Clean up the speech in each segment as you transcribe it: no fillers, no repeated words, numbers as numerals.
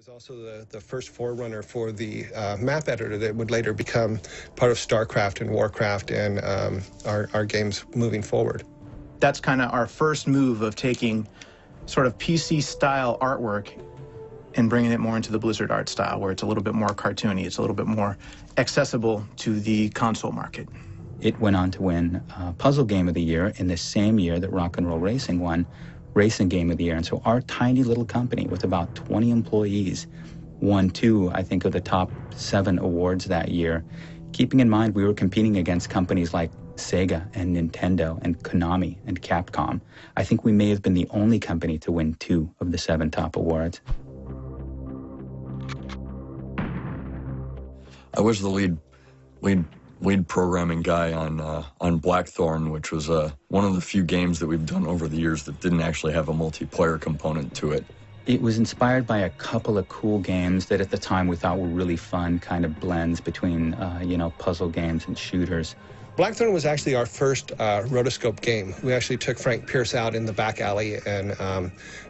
was also the first forerunner for the map editor that would later become part of StarCraft and Warcraft and our games moving forward. That's kind of our first move of taking sort of PC-style artwork and bringing it more into the Blizzard art style, where it's a little bit more cartoony, it's a little bit more accessible to the console market. It went on to win Puzzle Game of the Year in the same year that Rock and Roll Racing won Racing Game of the Year. And so our tiny little company with about 20 employees won 2, I think, of the top 7 awards that year. Keeping in mind we were competing against companies like Sega and Nintendo and Konami and Capcom. I think we may have been the only company to win 2 of the 7 top awards. I was the lead programming guy on Blackthorn, which was one of the few games that we've done over the years that didn't actually have a multiplayer component to it. It was inspired by a couple of cool games that at the time we thought were really fun, kind of blends between, puzzle games and shooters. Blackthorn was actually our first rotoscope game. We actually took Frank Pierce out in the back alley and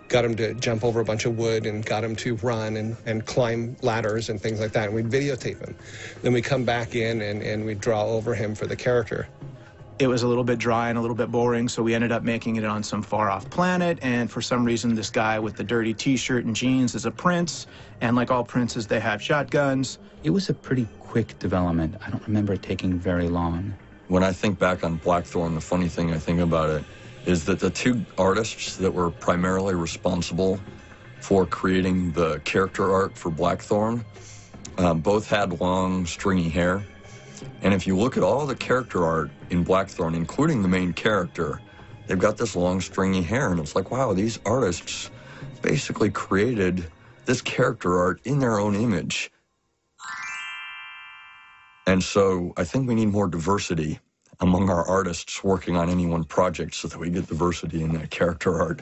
got him to jump over a bunch of wood and got him to run and climb ladders and things like that, and we'd videotape him. Then we'd come back in and we'd draw over him for the character. It was a little bit dry and a little bit boring, so we ended up making it on some far-off planet, and for some reason this guy with the dirty t-shirt and jeans is a prince, and like all princes, they have shotguns. It was a pretty quick development. I don't remember it taking very long. When I think back on Blackthorn, the funny thing I think about it is that the 2 artists that were primarily responsible for creating the character art for Blackthorn both had long, stringy hair. And if you look at all the character art in Blackthorn, including the main character, they've got this long, stringy hair. And it's like, wow, these artists basically created this character art in their own image. And so I think we need more diversity among our artists working on any one project so that we get diversity in that character art.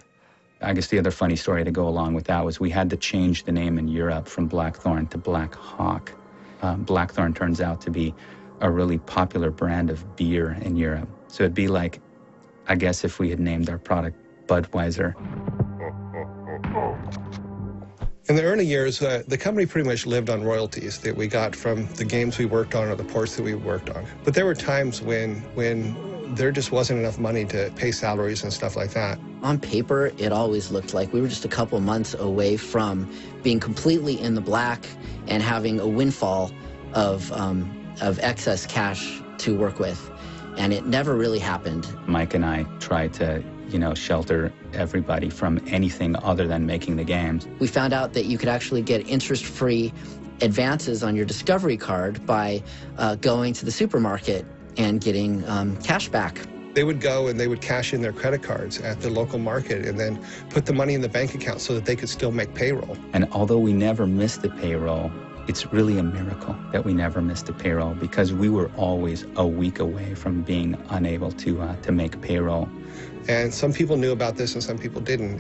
I guess the other funny story to go along with that was we had to change the name in Europe from Blackthorn to Black Hawk. Blackthorn turns out to be a really popular brand of beer in Europe. So it'd be like, I guess, if we had named our product Budweiser. In the early years, the company pretty much lived on royalties that we got from the games we worked on or the ports that we worked on. But there were times when there just wasn't enough money to pay salaries and stuff like that. On paper, it always looked like we were just a couple months away from being completely in the black and having a windfall of excess cash to work with. And it never really happened. Mike and I tried to shelter everybody from anything other than making the games. We found out that you could actually get interest-free advances on your Discovery card by going to the supermarket and getting cash back. They would go and they would cash in their credit cards at the local market and then put the money in the bank account so that they could still make payroll. And although we never missed the payroll, it's really a miracle that we never missed a payroll because we were always a week away from being unable to make payroll. And some people knew about this and some people didn't.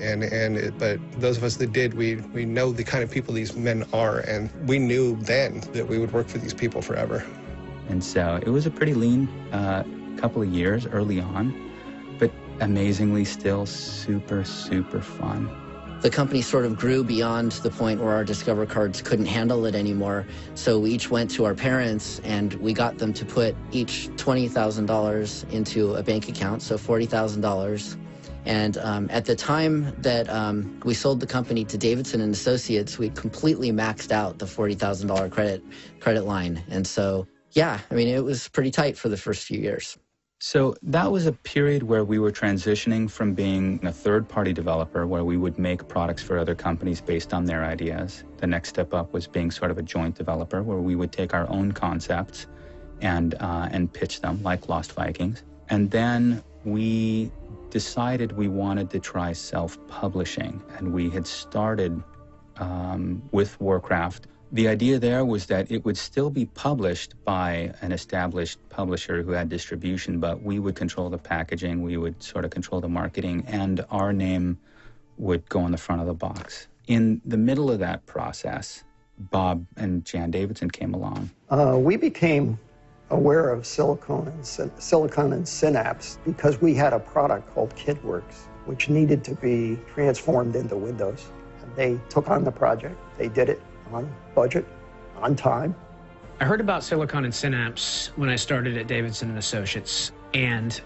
But those of us that did, we know the kind of people these men are, and we knew then that we would work for these people forever. And so it was a pretty lean couple of years early on, but amazingly still super, super fun. The company sort of grew beyond the point where our Discover cards couldn't handle it anymore. So we each went to our parents and we got them to put each $20,000 into a bank account, so $40,000. And at the time that we sold the company to Davidson and Associates, we completely maxed out the $40,000 credit line. And so, yeah, I mean, it was pretty tight for the first few years. So that was a period where we were transitioning from being a third-party developer where we would make products for other companies based on their ideas. The next step up was being sort of a joint developer where we would take our own concepts and pitch them like Lost Vikings. And then we decided we wanted to try self-publishing, and we had started with Warcraft. The idea there was that it would still be published by an established publisher who had distribution, but we would control the packaging, we would sort of control the marketing, and our name would go on the front of the box. In the middle of that process, Bob and Jan Davidson came along. We became aware of Silicon and Synapse because we had a product called KidWorks, which needed to be transformed into Windows. They took on the project. They did it on budget, on time. I heard about Silicon and Synapse when I started at Davidson & Associates, and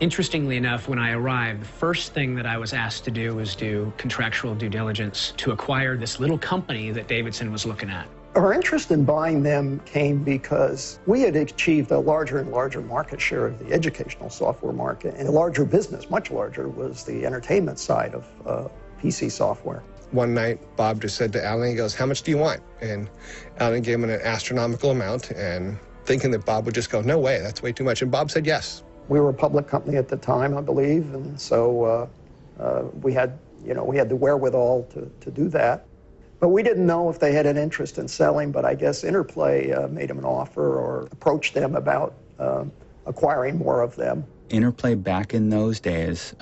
interestingly enough, when I arrived, the first thing that I was asked to do was do contractual due diligence to acquire this little company that Davidson was looking at. Our interest in buying them came because we had achieved a larger and larger market share of the educational software market, and a larger business, much larger, was the entertainment side of PC software. One night, Bob just said to Alan, he goes, "How much do you want?" And Alan gave him an astronomical amount, and thinking that Bob would just go, "No way, that's way too much." And Bob said yes. We were a public company at the time, I believe, and so we had the wherewithal to do that. But we didn't know if they had an interest in selling, but I guess Interplay made them an offer or approached them about acquiring more of them. Interplay back in those days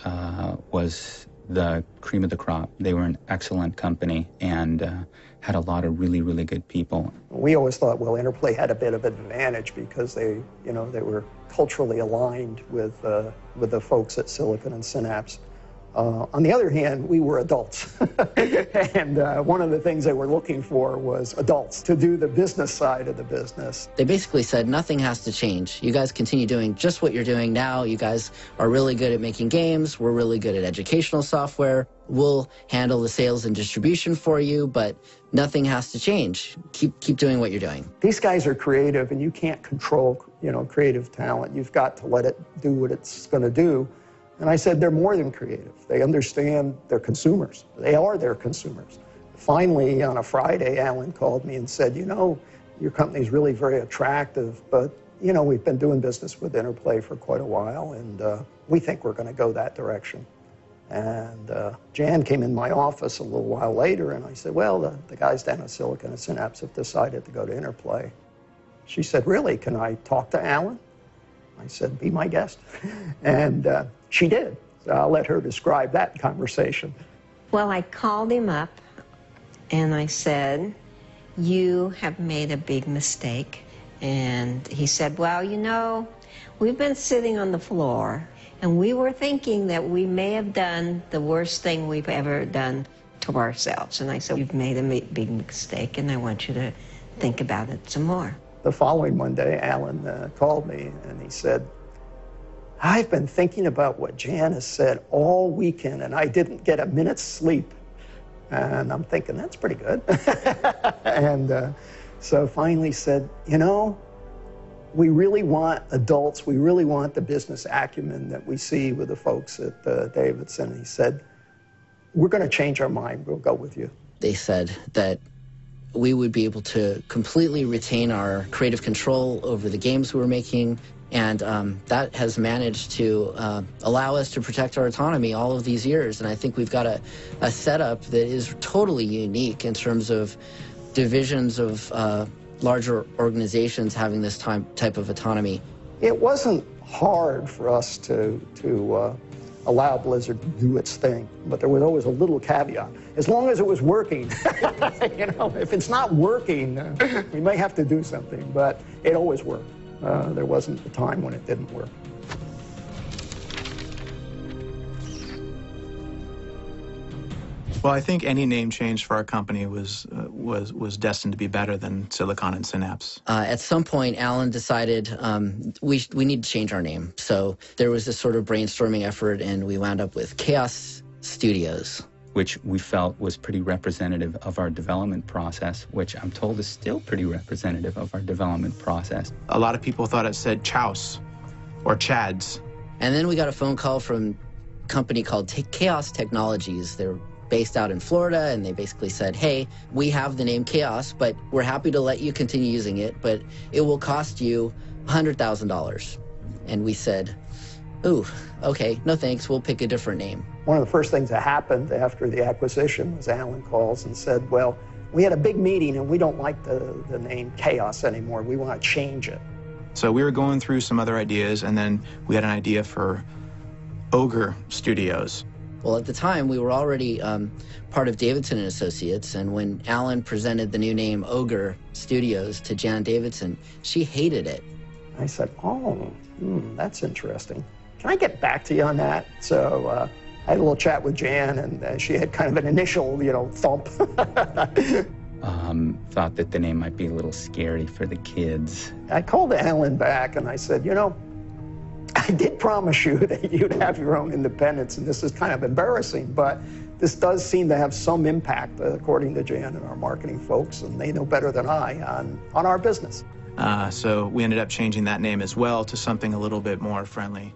was the cream of the crop. They were an excellent company and had a lot of really, really good people. We always thought, well, Interplay had a bit of advantage because they were culturally aligned with the folks at Silicon and Synapse. On the other hand, we were adults. And one of the things they were looking for was adults to do the business side of the business. They basically said, nothing has to change. You guys continue doing just what you're doing now. You guys are really good at making games. We're really good at educational software. We'll handle the sales and distribution for you, but nothing has to change. Keep doing what you're doing. These guys are creative, and you can't control, creative talent. You've got to let it do what it's going to do. And I said, they're more than creative. They understand they're consumers. They are their consumers. Finally, on a Friday, Alan called me and said, your company's really very attractive, but, we've been doing business with Interplay for quite a while, and we think we're going to go that direction. And Jan came in my office a little while later, and I said, well, the guys down at Silicon and Synapse have decided to go to Interplay. She said, really, can I talk to Alan? I said, be my guest. And she did. So I'll let her describe that conversation. Well, I called him up and I said, you have made a big mistake. And he said, well, we've been sitting on the floor and we were thinking that we may have done the worst thing we've ever done to ourselves. And I said, you've made a big mistake and I want you to think about it some more. The following Monday, Alan called me and he said, I've been thinking about what Jan has said all weekend and I didn't get a minute's sleep. And I'm thinking, that's pretty good. And so finally said, we really want adults, we really want the business acumen that we see with the folks at Davidson. He said, we're going to change our mind, we'll go with you. They said that we would be able to completely retain our creative control over the games we were making, and that has managed to allow us to protect our autonomy all of these years. And I think we've got a setup that is totally unique in terms of divisions of larger organizations having this type of autonomy. It wasn't hard for us to allow Blizzard to do its thing, but there was always a little caveat. As long as it was working, if it's not working, we may have to do something, but it always worked. There wasn't a time when it didn't work. Well, I think any name change for our company was destined to be better than Silicon and Synapse. At some point, Alan decided we need to change our name. So there was this sort of brainstorming effort, and we wound up with Chaos Studios, which we felt was pretty representative of our development process, which I'm told is still pretty representative of our development process. A lot of people thought it said Chows or Chads. And then we got a phone call from a company called Chaos Technologies. They're based out in Florida, and they basically said, hey, we have the name Chaos, but we're happy to let you continue using it, but it will cost you $100,000. And we said, ooh, okay, no thanks, we'll pick a different name. One of the first things that happened after the acquisition was Alan calls and said, well, we had a big meeting and we don't like the name Chaos anymore. We want to change it. So we were going through some other ideas, and then we had an idea for Ogre Studios. Well, at the time, we were already part of Davidson & Associates, and when Alan presented the new name Ogre Studios to Jan Davidson, she hated it. I said, oh, that's interesting. Can I get back to you on that? So I had a little chat with Jan, and she had kind of an initial, thump. Thought that the name might be a little scary for the kids. I called Alan back, and I said, I did promise you that you'd have your own independence, and this is kind of embarrassing, but this does seem to have some impact, according to Jan and our marketing folks, and they know better than I on our business. So we ended up changing that name as well to something a little bit more friendly.